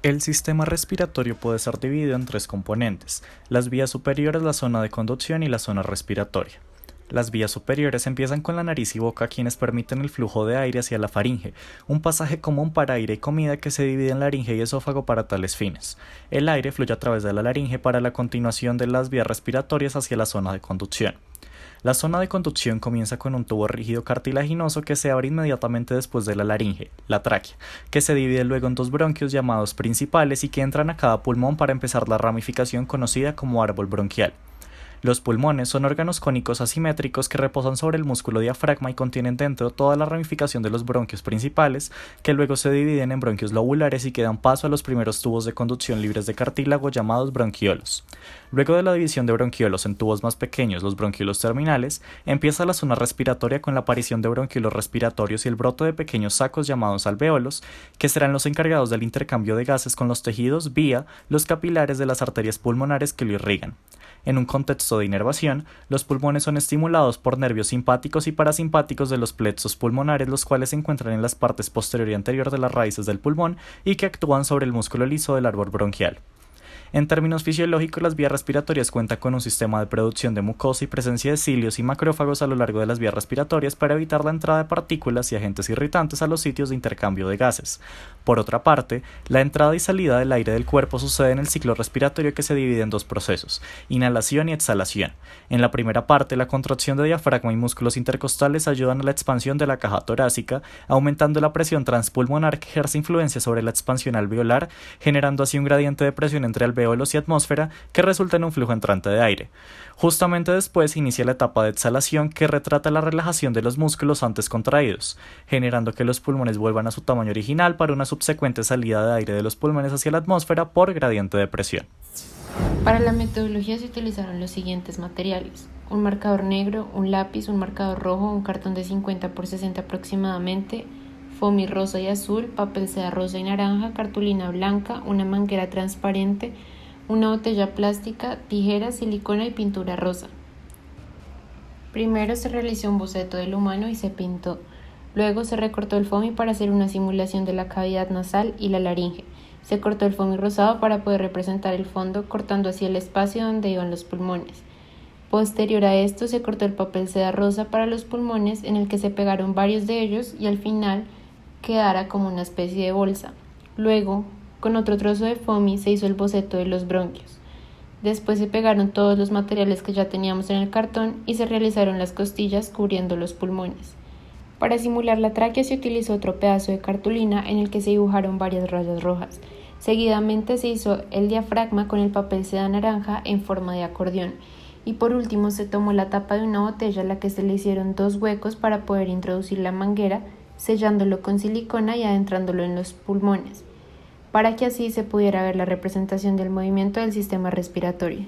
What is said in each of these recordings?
El sistema respiratorio puede ser dividido en tres componentes: las vías superiores, la zona de conducción y la zona respiratoria. Las vías superiores empiezan con la nariz y boca, quienes permiten el flujo de aire hacia la faringe, un pasaje común para aire y comida que se divide en laringe y esófago para tales fines. El aire fluye a través de la laringe para la continuación de las vías respiratorias hacia la zona de conducción. La zona de conducción comienza con un tubo rígido cartilaginoso que se abre inmediatamente después de la laringe, la tráquea, que se divide luego en dos bronquios llamados principales y que entran a cada pulmón para empezar la ramificación conocida como árbol bronquial. Los pulmones son órganos cónicos asimétricos que reposan sobre el músculo diafragma y contienen dentro toda la ramificación de los bronquios principales, que luego se dividen en bronquios lobulares y que dan paso a los primeros tubos de conducción libres de cartílago llamados bronquiolos. Luego de la división de bronquiolos en tubos más pequeños, los bronquiolos terminales, empieza la zona respiratoria con la aparición de bronquiolos respiratorios y el brote de pequeños sacos llamados alvéolos, que serán los encargados del intercambio de gases con los tejidos vía los capilares de las arterias pulmonares que lo irrigan. En un contexto de inervación, los pulmones son estimulados por nervios simpáticos y parasimpáticos de los plexos pulmonares, los cuales se encuentran en las partes posterior y anterior de las raíces del pulmón y que actúan sobre el músculo liso del árbol bronquial. En términos fisiológicos, las vías respiratorias cuentan con un sistema de producción de mucosa y presencia de cilios y macrófagos a lo largo de las vías respiratorias para evitar la entrada de partículas y agentes irritantes a los sitios de intercambio de gases. Por otra parte, la entrada y salida del aire del cuerpo sucede en el ciclo respiratorio, que se divide en dos procesos: inhalación y exhalación. En la primera parte, la contracción de diafragma y músculos intercostales ayudan a la expansión de la caja torácica, aumentando la presión transpulmonar que ejerce influencia sobre la expansión alveolar, generando así un gradiente de presión entre alvéolos y atmósfera que resulta en un flujo entrante de aire. Justamente después inicia la etapa de exhalación, que retrata la relajación de los músculos antes contraídos, generando que los pulmones vuelvan a su tamaño original para una subsecuente salida de aire de los pulmones hacia la atmósfera por gradiente de presión. Para la metodología se utilizaron los siguientes materiales: un marcador negro, un lápiz, un marcador rojo, un cartón de 50 por 60 aproximadamente, foamy rosa y azul, papel seda rosa y naranja, cartulina blanca, una manguera transparente, una botella plástica, tijeras, silicona y pintura rosa. Primero se realizó un boceto del humano y se pintó. Luego se recortó el foamy para hacer una simulación de la cavidad nasal y la laringe. Se cortó el foamy rosado para poder representar el fondo, cortando así el espacio donde iban los pulmones. Posterior a esto se cortó el papel seda rosa para los pulmones, en el que se pegaron varios de ellos y al final quedara como una especie de bolsa. Luego, con otro trozo de foamy se hizo el boceto de los bronquios. Después se pegaron todos los materiales que ya teníamos en el cartón y se realizaron las costillas cubriendo los pulmones. Para simular la tráquea se utilizó otro pedazo de cartulina en el que se dibujaron varias rayas rojas. Seguidamente se hizo el diafragma con el papel seda naranja en forma de acordeón. Y por último se tomó la tapa de una botella a la que se le hicieron dos huecos para poder introducir la manguera, sellándolo con silicona y adentrándolo en los pulmones, para que así se pudiera ver la representación del movimiento del sistema respiratorio.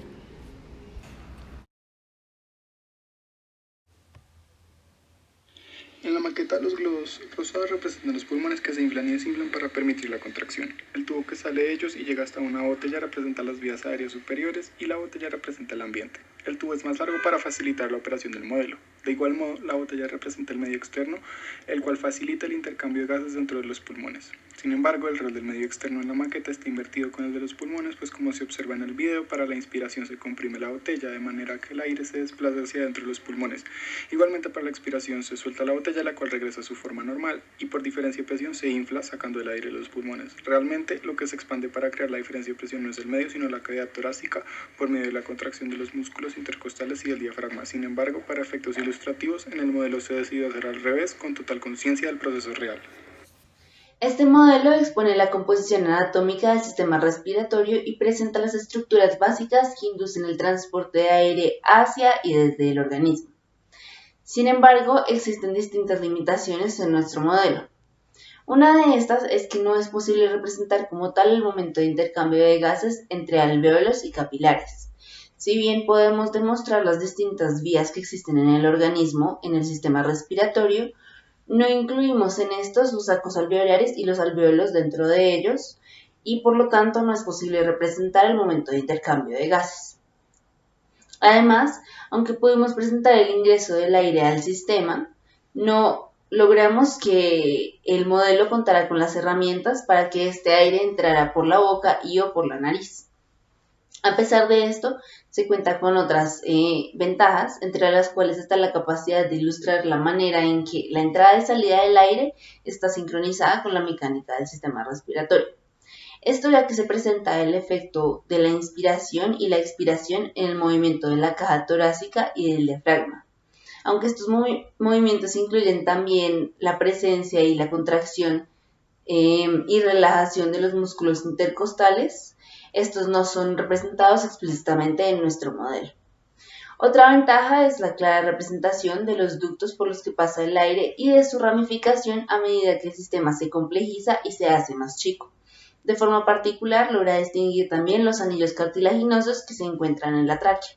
En la maqueta, los globos rosados representan los pulmones que se inflan y desinflan para permitir la contracción. El tubo que sale de ellos y llega hasta una botella representa las vías aéreas superiores y la botella representa el ambiente. El tubo es más largo para facilitar la operación del modelo. De igual modo, la botella representa el medio externo, el cual facilita el intercambio de gases dentro de los pulmones. Sin embargo, el rol del medio externo en la maqueta está invertido con el de los pulmones, pues como se observa en el video, para la inspiración se comprime la botella de manera que el aire se desplaza hacia dentro de los pulmones. Igualmente, para la expiración se suelta la botella, la cual regresa a su forma normal, y por diferencia de presión se infla sacando el aire de los pulmones. Realmente, lo que se expande para crear la diferencia de presión no es el medio, sino la cavidad torácica por medio de la contracción de los músculos intercostales y del diafragma. Sin embargo, para efectos ilustrativos, en el modelo se decidió hacer al revés, con total conciencia del proceso real. Este modelo expone la composición anatómica del sistema respiratorio y presenta las estructuras básicas que inducen el transporte de aire hacia y desde el organismo. Sin embargo, existen distintas limitaciones en nuestro modelo. Una de estas es que no es posible representar como tal el momento de intercambio de gases entre alvéolos y capilares. Si bien podemos demostrar las distintas vías que existen en el organismo, en el sistema respiratorio, no incluimos en estos los sacos alveolares y los alvéolos dentro de ellos, y por lo tanto no es posible representar el momento de intercambio de gases. Además, aunque podemos presentar el ingreso del aire al sistema, no logramos que el modelo contara con las herramientas para que este aire entrara por la boca y o por la nariz. A pesar de esto, se cuenta con otras ventajas, entre las cuales está la capacidad de ilustrar la manera en que la entrada y salida del aire está sincronizada con la mecánica del sistema respiratorio. Esto ya que se presenta el efecto de la inspiración y la expiración en el movimiento de la caja torácica y del diafragma. Aunque estos movimientos incluyen también la presencia y la contracción y relajación de los músculos intercostales, estos no son representados explícitamente en nuestro modelo. Otra ventaja es la clara representación de los ductos por los que pasa el aire y de su ramificación a medida que el sistema se complejiza y se hace más chico. De forma particular, logra distinguir también los anillos cartilaginosos que se encuentran en la tráquea.